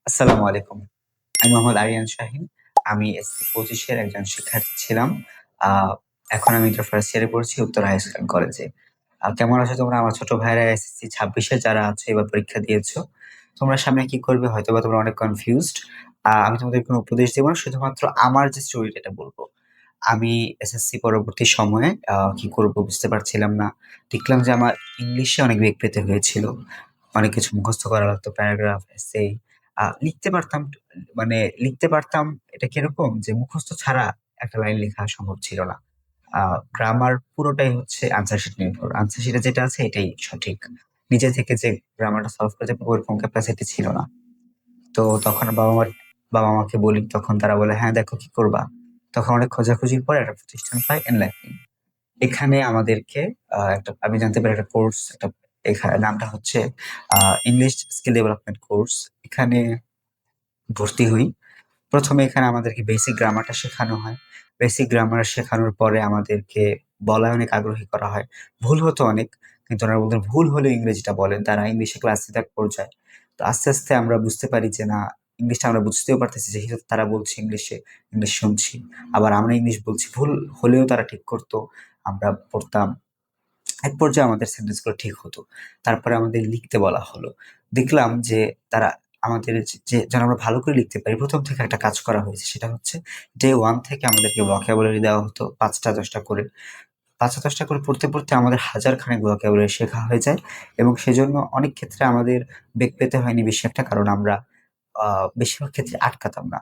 আসসালামু আলাইকুম। আমি মোহাম্মদ আরিয়ান শাহিন। আমি এসসি ২৫ এর একজন শিক্ষার্থী ছিলাম। আ এখন আমি ইন্টার ফার্স্ট ইয়ারে পড়ছি উত্তর হাই স্কুল অ্যান্ড কলেজে। কেমন আছো তোমরা? আমার ছোট ভাইয়েরা এসএসসি ২৬ এ যারা আছো এবার পরীক্ষা দিয়েছো। তোমরা সামনে কি করবে? হয়তোবা তোমরা অনেক কনফিউজড। আমি তোমাদের কোনো উপদেশ দেব না। শুধুমাত্র আমার যে স্টোরিটা এটা বলব। আমি এসএসসি পরবর্তী সময়ে কি করব বুঝতে পারছিলাম না। দেখলাম যে আমার ইংলিশে অনেক বেগ পেতে হয়েছিল। অনেক কিছু মুখস্থ করা লাগতো প্যারাগ্রাফ, এসে। লিখতে পারতাম মানে লিখতে পারতাম এটা কিরকম যে মুখস্থ ছাড়া একটা লাইন লেখা সম্ভব ছিল না। আ গ্রামার পুরোটাই হচ্ছে আনসার শিট নির্ভর। আনসার শিটে যেটা আছে এটাই সঠিক। নিজে থেকে যে গ্রামারটা সলভ করে যাবো ওরকম ক্যাপাসিটি ছিল না। তো তখন বাবা-মাকে বলি তখন তারা বলে, "হ্যাঁ, দেখো কি করবা?" তখন অনেক খোঁজাখুঁজির পরে একটা প্রতিষ্ঠান পাই এনলাইফিং। এখানে আমাদেরকে একটা আমি জানতে পারি একটা কোর্স নামটা হচ্ছে আ ইংলিশ স্কিল ডেভেলপমেন্ট কোর্স। এখানে ভর্তি হই। ১ম এ এখানে আমাদেরকে বেসিক গ্রামারটা শেখানো হয়। বেসিক গ্রামার শেখানোর পরে আমাদেরকে বলায় অনেক আগ্রহী করা হয়। ভুল হতো অনেক। কিন্তু ওনারা বলতেন ভুল হলেও ইংরেজিটা বলেন। তারা ইংলিশে ক্লাস নিতে এক পর্যায়ে। তো আস্তে, আস্তে আমরা বুঝতে পারি যে না ইংলিশটা আমরা বুঝতেও পারতেছি যেহেতু তারা বলছে ইংলিশে, ইংলিশ শুনছি। আবার আমরা ইংলিশ বলছি। ভুল হলেও তারা ঠিক করত। আমরা পড়তাম। এক পর্যায়ে আমাদের সেন্টেন্স গুলো ঠিক হতো। তারপরে আমাদের লিখতে বলা হলো। দেখলাম যে তারা আমাদের যেন আমরা ভালো করে লিখতে পারি ১ম থেকে একটা কাজ করা হয়েছে। সেটা হচ্ছে ডে 1 থেকে আমাদেরকে vocabulary দেওয়া হতো ৫ টা ১০ টা করে। ৫ টা ১০ টা করে পড়তে, পড়তে আমাদের হাজার খানেক vocabulary শেখা হয়ে যায় এবং সেজন্য অনেক ক্ষেত্রে আমাদের বেগ পেতে হয়নি বেশি একটা কারণ আমরা আ বেশিরভাগ ক্ষেত্রে আটকাতাম না।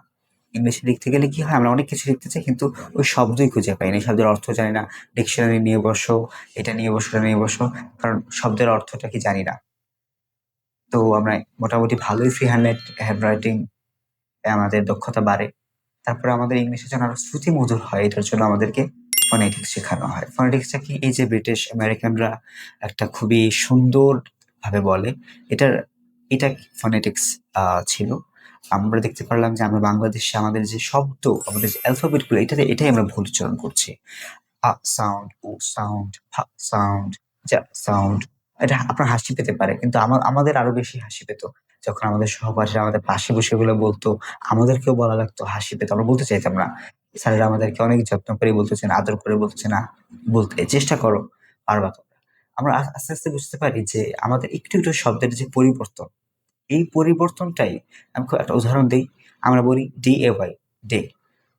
ইংলিশে লিখতে গেলে কি হয়? আমরা অনেক কিছু লিখতে চাই কিন্তু ওই শব্দই খুঁজে পাই না। এই শব্দের অর্থ জানি না। ডিকশনারি নিয়ে বসো, এটা নিয়ে বসো, ওটা নিয়ে বসো। কারণ শব্দের অর্থটা কি জানি না। তো আমরা মোটামুটি ভালোই ফ্রি হ্যান্ড রাইটিং এ আমাদের দক্ষতা বাড়ে। তারপরে আমাদের ইংলিশে যেন আরো শ্রুতিমধুর হয় এটার জন্য আমাদেরকে ফনেটিক্স শেখানো হয়। ফনেটিক্সটা কি? এই যে ব্রিটিশ আমেরিকানরা একটা খুবই সুন্দরভাবে বলে। এটার এটা ফনেটিক্স ছিল। আমরা দেখতে পারলাম যে আমরা বাংলাদেশে আমাদের যে শব্দ, আমাদের যে অ্যালফাবেট গুলো এটাই আমরা ভুল উচ্চারণ করছি। সাউন্ড, উ সাউন্ড, সাউন্ড, সাউন্ড। এটা আপনার হাসি পেতে পারে। কিন্তু আমাদের আরো বেশি হাসি পেত। যখন আমাদের সহপাঠীরা আমাদের পাশে বসে এগুলো বলত, আমাদেরকেও বলা লাগতো, হাসি পেত। আমরা বলতে চাইতাম না। স্যারেরা আমাদেরকে অনেক যত্ন করে বলতেছেন, আদর করে বলতেছে, "না, বলতে চেষ্টা করো, পারবা তোমরা।" আমরা আস্তে, আস্তে বুঝতে পারি যে আমাদের একটু, একটু শব্দের যে পরিবর্তন, এই পরিবর্তনটাই আমি একটা উদাহরণ দেই। আমরা বলি ডি-এ-ওয়াই, ডে,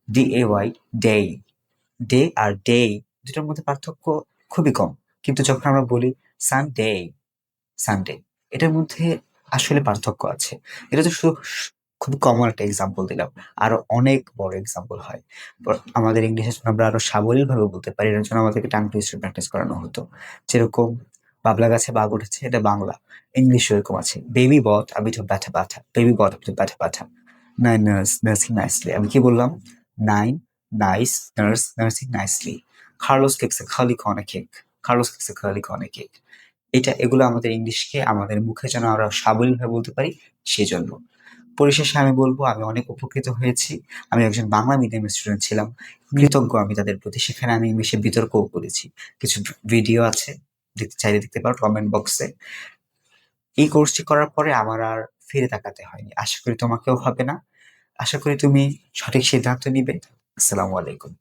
ডি-এ-ওয়াই, ডেই। ডে আর ডেই দুটার মধ্যে পার্থক্য খুবই কম। কিন্তু যখন আমরা বলি সানডে, সানডে এটার মধ্যে আসলে পার্থক্য আছে। এটা তো শুধু খুবই কমন একটা এক্সাম্পল দিলাম। আরো অনেক বড় এক্সাম্পল হয়। আমাদের ইংলিশের জন্য আমরা আরো সাবলীলভাবে বলতে পারি। এটার জন্য আমাদেরকে টাং টুইস্টার প্র্যাকটিস করানো হতো। যেরকম বাবলা গাছে বাঘ উঠেছে এটা বাংলা। ইংলিশে এরকম আছে। Baby bot a bit of batter batter. Baby bought a bit of batter batter. Nine nurse nursing nicely. আমি কি বললাম? Nine nice nurse nursing nicely. Carlos cakes a curly corner cake. Carlos cakes a curly corner cake. এগুলো আমাদের ইংলিশকে আমাদের মুখে যেন আমরা সাবলীলভাবে বলতে পারি সেজন্য। পরিশেষে আমি বলব আমি অনেক উপকৃত হয়েছি। আমি একজন বাংলা মিডিয়ামের স্টুডেন্ট ছিলাম। কৃতজ্ঞ আমি তাদের প্রতি। সেখানে আমি ইংলিশে বিতর্কও করেছি। কিছু ভিডিও আছে। চাইলে দেখতে পারো কমেন্ট বক্সে। এই কোর্সটি করার পরে আমার আর ফিরে তাকাতে হয়নি। আশা করি তোমাকেও হবে না। আশা করি তুমি সঠিক সিদ্ধান্ত নিবে। আসসালামু আলাইকুম।